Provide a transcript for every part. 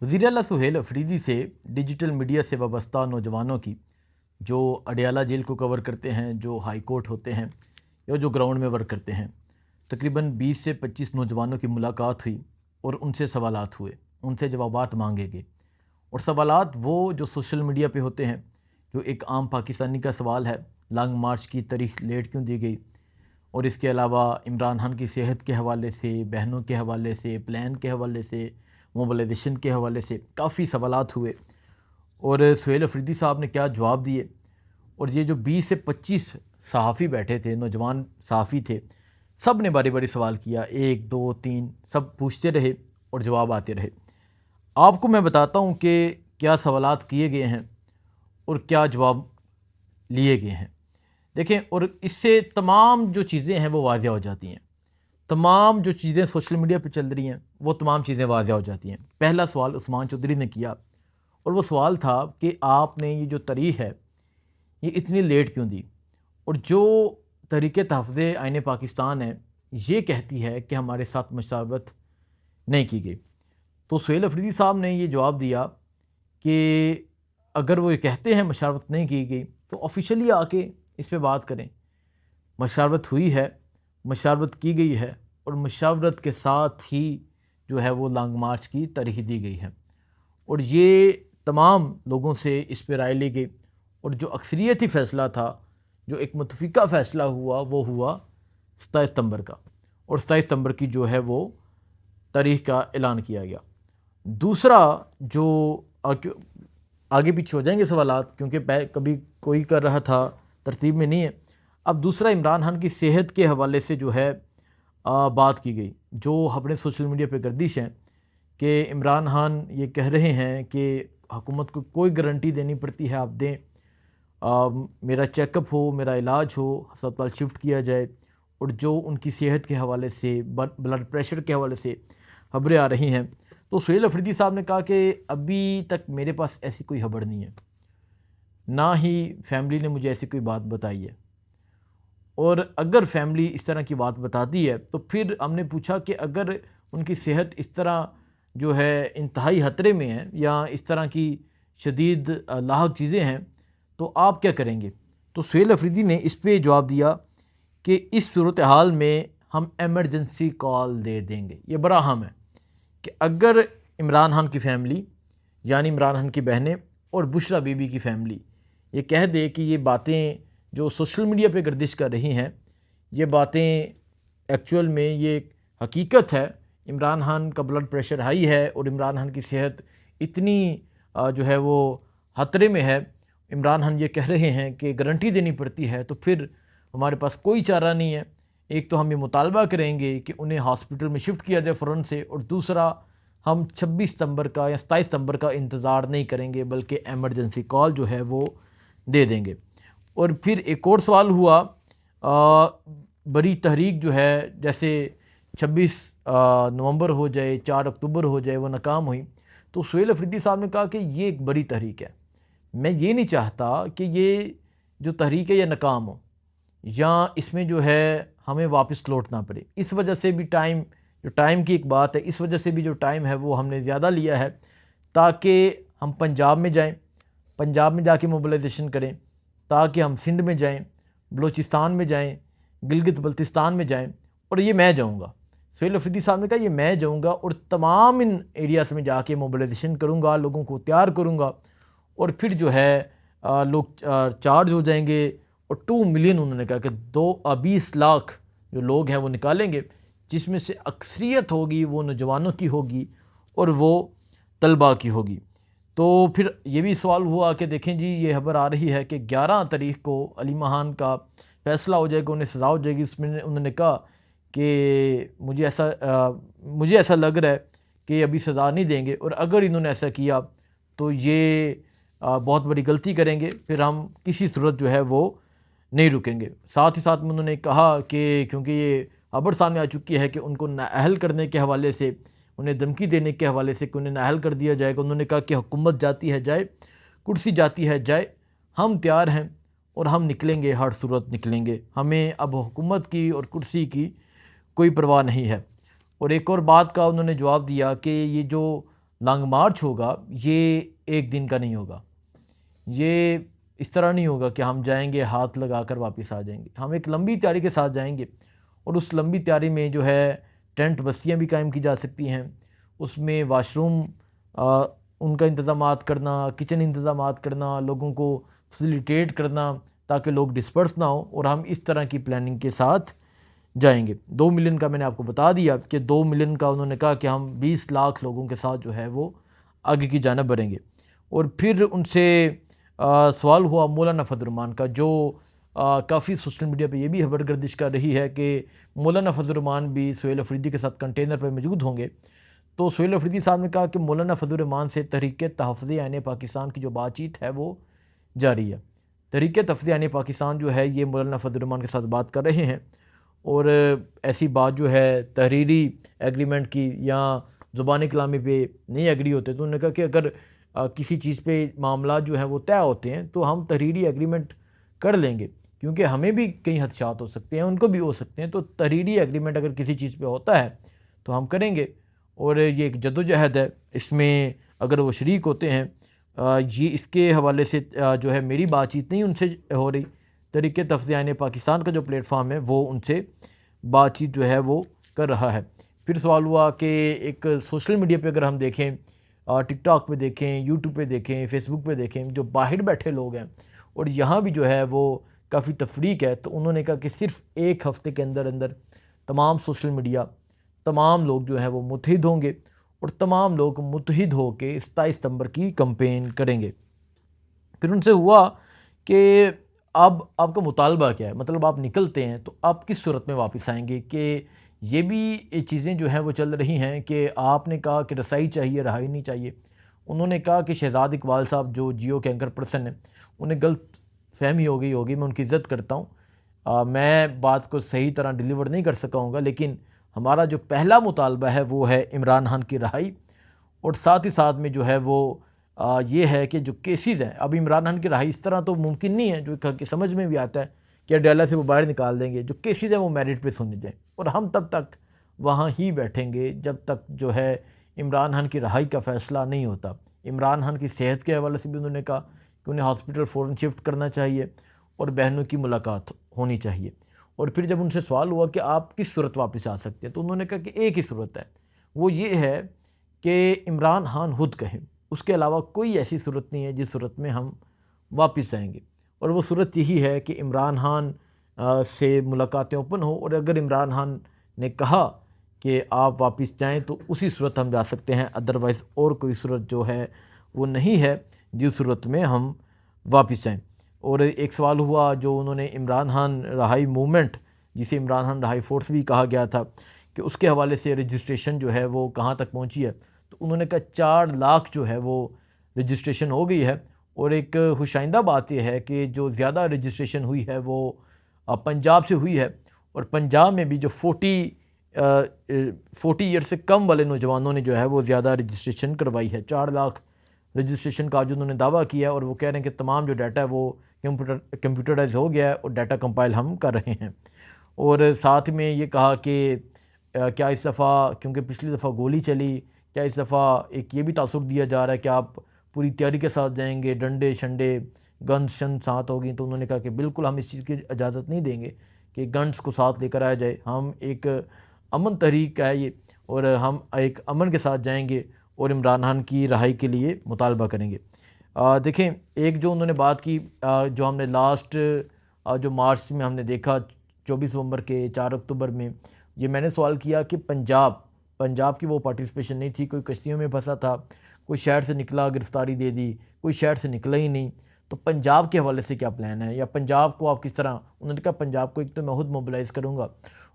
वज़ीर आला सुहेल अफरीदी से डिजिटल मीडिया से वाबस्ता नौजवानों की जो अडयाला जेल को कवर करते हैं, जो हाई कोर्ट होते हैं या जो ग्राउंड में वर्क करते हैं, तकरीबन 20 से 25 नौजवानों की मुलाकात हुई और उनसे सवालात हुए, उनसे जवाबात मांगे गए। और सवालात वो जो सोशल मीडिया पे होते हैं, जो एक आम पाकिस्तानी का सवाल है, लॉन्ग मार्च की तारीख लेट क्यों दी गई, और इसके अलावा इमरान खान की सेहत के हवाले से, बहनों के हवाले से, प्लान के हवाले से, मोबिलाइजेशन के हवाले से काफ़ी सवालात हुए। और सुहेल अफरीदी साहब ने क्या जवाब दिए। और ये जो 20 से 25 सहाफ़ी बैठे थे, नौजवान सहाफ़ी थे, सब ने बारी बारी सवाल किया, 1 2 3 सब पूछते रहे और जवाब आते रहे। आपको मैं बताता हूँ कि क्या सवालात किए गए हैं और क्या जवाब लिए गए हैं। देखें, और इससे तमाम जो चीज़ें हैं वो वाज़िया हो जाती हैं। तमाम जो चीज़ें सोशल मीडिया पे चल रही हैं वो तमाम चीज़ें वाज़िया हो जाती हैं। पहला सवाल उस्मान चौधरी ने किया और वो सवाल था कि आपने ये जो तारीख़ है ये इतनी लेट क्यों दी, और जो तहरीक तहफ़्ज़ आईन पाकिस्तान है ये कहती है कि हमारे साथ मशावरत नहीं की गई। तो सुहेल अफरीदी साहब ने ये जवाब दिया कि अगर वो ये कहते हैं मशावरत नहीं की गई तो ऑफिशियली आके इस पे बात करें। मशावरत हुई है, मशावरत की गई है और मशावरत के साथ ही जो है वो लॉन्ग मार्च की तारीख दी गई है। और ये तमाम लोगों से इस पर राय ली गई और जो अक्सरियती फ़ैसला था, जो एक मुतफ़िका फ़ैसला हुआ, वो हुआ 27 सितंबर का, और 27 सितंबर की जो है वो तारीख का ऐलान किया गया। दूसरा जो आगे पीछे हो जाएंगे सवालात, क्योंकि कभी कोई कर रहा था तरतीब में नहीं है। अब दूसरा इमरान खान की सेहत के हवाले से जो है बात की गई, जो अपने सोशल मीडिया पे गर्दिश है कि इमरान खान ये कह रहे हैं कि हुकूमत को कोई गारंटी देनी पड़ती है, आप दें, मेरा चेकअप हो, मेरा इलाज हो, अस्पताल शिफ्ट किया जाए। और जो उनकी सेहत के हवाले से, ब्लड प्रेशर के हवाले से खबरें आ रही हैं, तो सुहेल अफरीदी साहब ने कहा कि अभी तक मेरे पास ऐसी कोई खबर नहीं है, ना ही फैमिली ने मुझे ऐसी कोई बात बताई है। और अगर फैमिली इस तरह की बात बताती है तो फिर हमने पूछा कि अगर उनकी सेहत इस तरह जो है इंतहाई ख़तरे में है या इस तरह की शदीद लाहक चीज़ें हैं तो आप क्या करेंगे। तो सुहेल अफरीदी ने इस पर जवाब दिया कि इस सूरत हाल में हम एमरजेंसी कॉल दे देंगे। ये बड़ा अहम है कि अगर इमरान खान की फ़ैमिली, यानी इमरान खान की बहनें और बुशरा बीबी की फ़ैमिली ये कह दे कि ये बातें जो सोशल मीडिया पे गर्दिश कर रही हैं, ये बातें एक्चुअल में ये हकीकत है, इमरान खान का ब्लड प्रेशर हाई है और इमरान खान की सेहत इतनी जो है वो ख़तरे में है, इमरान खान ये कह रहे हैं कि गारंटी देनी पड़ती है, तो फिर हमारे पास कोई चारा नहीं है। एक तो हम ये मुतालबा करेंगे कि उन्हें हॉस्पिटल में शिफ्ट किया जाए फ़ौरन से, और दूसरा हम 26 सितंबर का या 27 सितंबर का इंतज़ार नहीं करेंगे बल्कि एमरजेंसी कॉल जो है वो दे देंगे। और फिर एक और सवाल हुआ, बड़ी तहरीक जो है, जैसे 26 नवंबर हो जाए, 4 अक्टूबर हो जाए, वो नाकाम हुई, तो सुहेल अफरीदी साहब ने कहा कि ये एक बड़ी तहरीक है, मैं ये नहीं चाहता कि ये जो तहरीक है ये नाकाम हो या इसमें जो है हमें वापस लौटना पड़े। इस वजह से भी टाइम की एक बात है, इस वजह से भी जो टाइम है वो हमने ज़्यादा लिया है ताकि हम पंजाब में जाएं, पंजाब में जाके मोबिलाइजेशन करें, ताकि हम सिंध में जाएं, बलूचिस्तान में जाएं, गिलगित बल्तिस्तान में जाएं, और ये मैं जाऊंगा। सुहेल अफरीदी साहब ने कहा ये मैं जाऊंगा और तमाम इन एरियाज़ में जाके मोबिलाइजेशन करूंगा, लोगों को तैयार करूंगा, और फिर जो है लोग चार्ज हो जाएंगे और 2 मिलियन, उन्होंने कहा कि 20 लाख जो लोग हैं वो निकालेंगे, जिसमें से अक्सरियत होगी वो नौजवानों की होगी और वो तलबा की होगी। तो फिर ये भी सवाल हुआ कि देखें जी, ये खबर आ रही है कि 11 तारीख को अली महान का फ़ैसला हो जाएगा, उन्हें सज़ा हो जाएगी। उसमें उन्होंने कहा कि मुझे ऐसा लग रहा है कि अभी सज़ा नहीं देंगे, और अगर इन्होंने ऐसा किया तो ये बहुत बड़ी गलती करेंगे, फिर हम किसी सूरत जो है वो नहीं रुकेंगे। साथ ही साथ में उन्होंने कहा कि क्योंकि ये खबर सामने आ चुकी है कि उनको नाअहल करने के हवाले से, उन्हें धमकी देने के हवाले से कि उन्हें नाअहल कर दिया जाएगा, उन्होंने कहा कि हुकूमत जाती है जाए, कुर्सी जाती है जाए, हम तैयार हैं और हम निकलेंगे, हर सूरत निकलेंगे, हमें अब हुकूमत की और कुर्सी की कोई परवाह नहीं है। और एक और बात का उन्होंने जवाब दिया कि ये जो लॉन्ग मार्च होगा ये एक दिन का नहीं होगा। ये इस तरह नहीं होगा कि हम जाएंगे हाथ लगाकर वापस आ जाएंगे। हम एक लंबी तैयारी के साथ जाएंगे और उस लंबी तैयारी में जो है टेंट बस्तियाँ भी कायम की जा सकती हैं, उसमें वाशरूम उनका इंतज़ामात करना, किचन इंतज़ामात करना, लोगों को फैसिलिटेट करना ताकि लोग डिस्पर्स ना हो, और हम इस तरह की प्लानिंग के साथ जाएंगे। 2 मिलियन का मैंने आपको बता दिया कि 2 मिलियन का उन्होंने कहा कि हम 20 लाख लोगों के साथ जो है वो आगे की जानब बढ़ेंगे। और फिर उनसे सवाल हुआ मौलाना फजल रहमान का, जो काफ़ी सोशल मीडिया पे ये भी खबर गर्दिश कर रही है कि मौलाना फजल रहमान भी सुहेल अफरीदी के साथ कंटेनर पर मौजूद होंगे। तो सुहेल अफरीदी साहब ने कहा कि मौलाना फजल रहमान से तहरीक तहफ़्फ़ुज़ आइन पाकिस्तान की जो बातचीत है वो जारी है। तहरीक तहफ़्फ़ुज़ आइन पाकिस्तान जो है ये मौलाना फजल रहमान के साथ बात कर रहे हैं, और ऐसी बात जो है तहरीरी एग्रीमेंट की या ज़ुबानी कलामी पे नहीं एग्री होते, तो उन्होंने कहा कि अगर किसी चीज़ पे मामला जो है वो तय होते हैं तो हम तहरीरी एग्रीमेंट कर लेंगे, क्योंकि हमें भी कई हदशात हो सकते हैं, उनको भी हो सकते हैं। तो तहरीरी एग्रीमेंट अगर किसी चीज़ पे होता है तो हम करेंगे, और ये एक जद्दोजहद है, इसमें अगर वो शरीक होते हैं। ये इसके हवाले से जो है मेरी बातचीत नहीं उनसे हो रही, तहरीक तहफ़्फ़ुज़ आइन पाकिस्तान का जो प्लेटफॉर्म है वो उनसे बातचीत जो है वो कर रहा है। फिर सवाल हुआ कि एक सोशल मीडिया पे अगर हम देखें, टिकटॉक पे देखें, यूट्यूब पे देखें, फेसबुक पे देखें, जो बाहर बैठे लोग हैं और यहाँ भी जो है वो काफ़ी तफरीक है, तो उन्होंने कहा कि सिर्फ एक हफ़्ते के अंदर अंदर तमाम सोशल मीडिया, तमाम लोग जो है वो मुत्तहिद होंगे और तमाम लोग मुत्तहिद हो के 27 सितंबर की कैंपेन करेंगे। फिर उनसे हुआ कि अब आपका मुतालबा क्या है, मतलब आप निकलते हैं तो आप किस सूरत में वापस आएंगे, कि ये भी चीज़ें जो हैं वो चल रही हैं कि आपने कहा कि रसाई चाहिए, रहाई नहीं चाहिए। उन्होंने कहा कि शहजाद इकबाल साहब जो जियो के एंकर पर्सन हैं, उन्हें गलत फहमी हो गई होगी, मैं उनकी इज़्ज़त करता हूँ, मैं बात को सही तरह डिलीवर नहीं कर सका हूँगा, लेकिन हमारा जो पहला मुतालबा है वो है इमरान खान की रहाई, और साथ ही साथ में जो है वो ये है कि जो केसेस हैं, अब इमरान खान की रहाई इस तरह तो मुमकिन नहीं है जो कि समझ में भी आता है कि अडेला से वो बाहर निकाल देंगे। जो केसेस हैं वो मेरिट पे सुने जाएँ, और हम तब तक वहाँ ही बैठेंगे जब तक जो है इमरान खान की रहाई का फ़ैसला नहीं होता। इमरान खान की सेहत के हवाले से भी उन्होंने कहा कि उन्हें हॉस्पिटल फ़ौरन शिफ्ट करना चाहिए और बहनों की मुलाकात होनी चाहिए। और फिर जब उनसे सवाल हुआ कि आप किस सूरत वापस आ सकते हैं, तो उन्होंने कहा कि एक ही सूरत है, वो ये है कि इमरान खान खुद कहें, उसके अलावा कोई ऐसी सूरत नहीं है जिस सूरत में हम वापस आएंगे। और वो सूरत यही है कि इमरान खान से मुलाकातें ओपन हो, और अगर इमरान खान ने कहा कि आप वापस जाएं तो उसी सूरत हम जा सकते हैं, अदरवाइज़ और कोई सूरत जो है वो नहीं है जिस सूरत में हम वापस जाएं। और एक सवाल हुआ जो उन्होंने इमरान खान रहाई मूवमेंट, जिसे इमरान खान रहाई फोर्स भी कहा गया था, कि उसके हवाले से रजिस्ट्रेशन जो है वो कहाँ तक पहुँची है, तो उन्होंने कहा 4 लाख जो है वो रजिस्ट्रेशन हो गई है। और एक खुशाइंदा बात यह है कि जो ज़्यादा रजिस्ट्रेशन हुई है वो पंजाब से हुई है, और पंजाब में भी जो 40 ईयर से कम वाले नौजवानों ने जो है वो ज़्यादा रजिस्ट्रेशन करवाई है। 4 लाख रजिस्ट्रेशन का जो उन्होंने दावा किया है, और वो कह रहे हैं कि तमाम जो डाटा है वो कंप्यूटराइज हो गया है और डाटा कंपाइल हम कर रहे हैं। और साथ में ये कहा कि क्या इस दफ़ा, क्योंकि पिछली दफ़ा गोली चली, क्या इस दफ़ा एक ये भी तासुर दिया जा रहा है कि आप पूरी तैयारी के साथ जाएंगे, डंडे शंडे गन्स शन साथ होगी। तो उन्होंने कहा कि बिल्कुल हम इस चीज़ की इजाज़त नहीं देंगे कि गन्स को साथ लेकर आया जाए। हम एक अमन तहरीक है ये, और हम एक अमन के साथ जाएंगे और इमरान खान की रहाई के लिए मुतालबा करेंगे। देखें, एक जो उन्होंने बात की, जो हमने लास्ट जो मार्च में हमने देखा 24 नवंबर के 4 अक्टूबर में, ये मैंने सवाल किया कि पंजाब की वो पार्टिसिपेशन नहीं थी, कोई कश्तियों में फंसा था, कोई शहर से निकला गिरफ़्तारी दे दी, कोई शहर से निकला ही नहीं। तो पंजाब के हवाले से क्या प्लान है, या पंजाब को आप किस तरह, उन्होंने कहा पंजाब को एक तो मैं खुद मोबिलाइज़ करूँगा,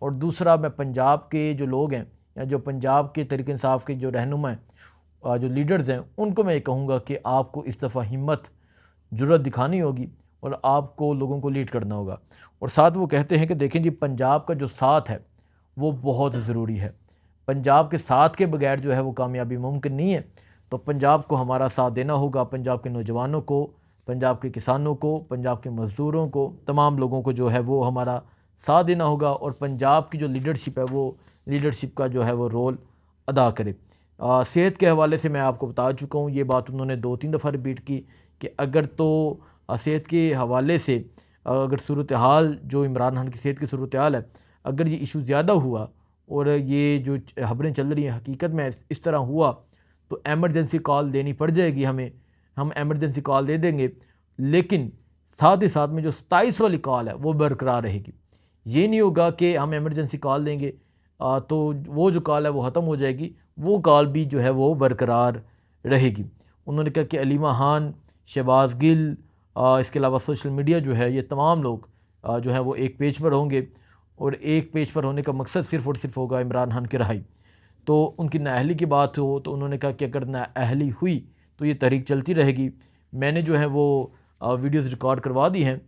और दूसरा मैं पंजाब के जो लोग हैं या जो पंजाब के तहरीक इंसाफ के जो रहनुमा हैं, जो लीडर्स हैं, उनको मैं ये कहूँगा कि आपको इस दफ़ा हिम्मत जुर्रत दिखानी होगी और आपको लोगों को लीड करना होगा। और साथ वो कहते हैं कि देखें जी, पंजाब का जो साथ है वो बहुत ज़रूरी है। पंजाब के साथ के बगैर जो है वो कामयाबी मुमकिन नहीं है। तो पंजाब को हमारा साथ देना होगा, पंजाब के नौजवानों को, पंजाब के किसानों को, पंजाब के मज़दूरों को, तमाम लोगों को जो है वो हमारा साथ देना होगा, और पंजाब की जो लीडरशिप है वो लीडरशिप का जो है वो रोल अदा करे। सेहत के हवाले से मैं आपको बता चुका हूँ, ये बात उन्होंने 2-3 दफ़ा रिपीट की कि अगर तो सेहत के हवाले से अगर सूरत हाल जो इमरान खान की सेहत की सूरत हाल है, अगर ये इशू ज़्यादा हुआ और ये जो खबरें चल रही हैं हकीकत में इस तरह हुआ, तो एमरजेंसी कॉल देनी पड़ जाएगी हमें, हम एमरजेंसी कॉल दे देंगे। लेकिन साथ ही साथ में जो 27 वाली कॉल है वो बरकरार रहेगी। ये नहीं होगा कि हम एमरजेंसी कॉल देंगे तो वो जो कॉल है वो ख़त्म हो जाएगी, वो कॉल भी जो है वो बरकरार रहेगी। उन्होंने कहा कि अलीमा खान, शहबाज गिल, इसके अलावा सोशल मीडिया जो है, ये तमाम लोग जो है वो एक पेज पर होंगे और एक पेज पर होने का मकसद सिर्फ़ और सिर्फ होगा इमरान खान की रहाई। तो उनकी नाअहली की बात हो तो उन्होंने कहा कि अगर नाअहली हुई तो ये तहरीक चलती रहेगी। मैंने जो है वो वीडियोज़ रिकॉर्ड करवा दी हैं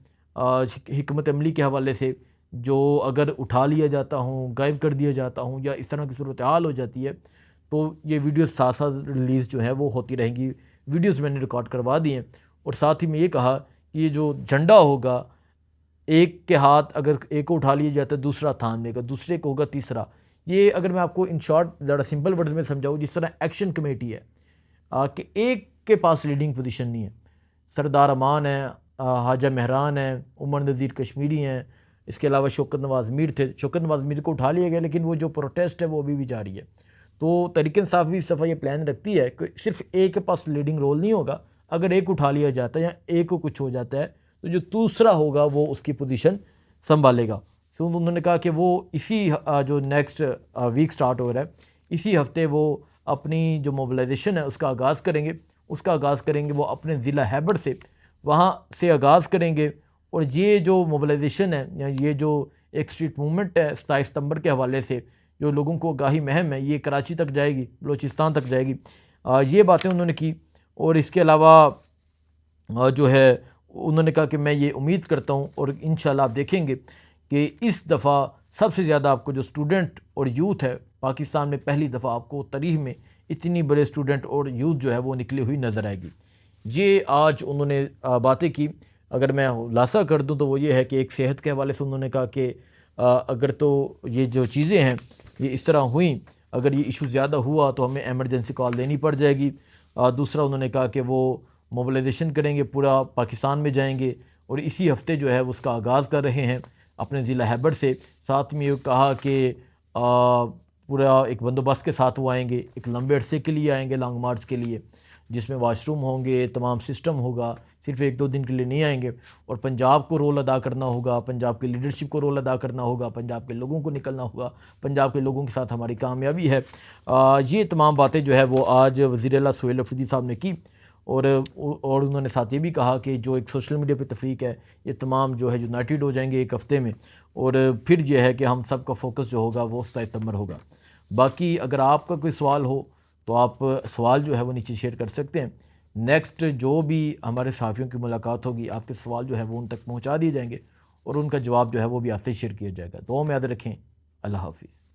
हिकमत अमली के हवाले से, जो अगर उठा लिया जाता हूँ, गायब कर दिया जाता हूँ या इस तरह की सूरत हाल हो जाती है तो ये वीडियोज़ साथ साथ रिलीज़ जो है वो होती रहेंगी। वीडियोज़ मैंने रिकॉर्ड करवा दी हैं और साथ ही में ये कहा कि ये जो झंडा होगा, एक के हाथ अगर एक को उठा लिया जाता है दूसरा थाम लेगा, दूसरे को होगा तीसरा। ये अगर मैं आपको इन शॉर्ट ज़रा सिंपल वर्ड्स में समझाऊँ, जिस तरह एक्शन कमेटी है कि एक के पास लीडिंग पोजीशन नहीं है। सरदार अमान है, हाजा महरान है, उमर नज़ीर कश्मीरी हैं, इसके अलावा शौकत नवाज़ मीर थे। शौकत नवाज़ मीर को उठा लिया गया लेकिन वो जो प्रोटेस्ट है वो अभी भी जारी है। तो तहरीक इंसाफ भी इस दफ़ा ये प्लान रखती है कि सिर्फ एक के पास लीडिंग रोल नहीं होगा, अगर एक उठा लिया जाता है या एक को कुछ हो जाता है तो जो दूसरा होगा वो उसकी पोजीशन संभालेगा। तो उन्होंने कहा कि वो इसी जो नेक्स्ट वीक स्टार्ट हो रहा है, इसी हफ्ते वो अपनी जो मोबिलाइजेशन है उसका आगाज़ करेंगे। वो अपने ज़िला हैबर से, वहाँ से आगाज़ करेंगे और ये जो मोबिलाइजेशन है या ये जो एक स्ट्रीट मूवमेंट है 27 सितंबर के हवाले से जो लोगों को आगाही महम है, ये कराची तक जाएगी, बलूचिस्तान तक जाएगी। ये बातें उन्होंने की और इसके अलावा जो है उन्होंने कहा कि मैं ये उम्मीद करता हूँ और इंशाल्लाह आप देखेंगे कि इस दफ़ा सबसे ज़्यादा आपको जो स्टूडेंट और यूथ है पाकिस्तान में, पहली दफ़ा आपको तारीख़ में इतनी बड़े स्टूडेंट और यूथ जो है वो निकली हुई नज़र आएगी। ये आज उन्होंने बातें की। अगर मैं खुलासा कर दूं तो वो ये है कि एक सेहत के हवाले से उन्होंने कहा कि अगर तो ये जो चीज़ें हैं ये इस तरह हुई, अगर ये इशू ज़्यादा हुआ तो हमें एमरजेंसी कॉल देनी पड़ जाएगी। दूसरा उन्होंने कहा कि वो मोबिलाइजेशन करेंगे, पूरा पाकिस्तान में जाएंगे और इसी हफ्ते जो है उसका आगाज़ कर रहे हैं अपने ज़िला हैबर से। साथ में ये कहा कि पूरा एक बंदोबस्त के साथ वो आएंगे, एक लंबे अरसे के लिए आएंगे, लॉन्ग मार्च के लिए, जिसमें वाशरूम होंगे, तमाम सिस्टम होगा, सिर्फ 1-2 दिन के लिए नहीं आएंगे। और पंजाब को रोल अदा करना होगा, पंजाब की लीडरशिप को रोल अदा करना होगा, पंजाब के लोगों को निकलना होगा, पंजाब के लोगों के साथ हमारी कामयाबी है। ये तमाम बातें जो है वो आज वज़ीर आला सुहेल अफरीदी साहब ने की और उन्होंने साथ ये भी कहा कि जो एक सोशल मीडिया पे तफरीक है ये तमाम जो है यूनाइटेड हो जाएंगे एक हफ़्ते में और फिर यह है कि हम सब का फोकस जो होगा वो 27 सितंबर होगा। बाकी अगर आपका कोई सवाल हो तो आप सवाल जो है वो नीचे शेयर कर सकते हैं। नेक्स्ट जो भी हमारे सहाफ़ियों की मुलाकात होगी आपके सवाल जो है वो उन तक पहुँचा दिए जाएंगे और उनका जवाब जो है वो भी आपसे शेयर किया जाएगा। दुआ में याद रखें। अल्लाह हाफ़िज़।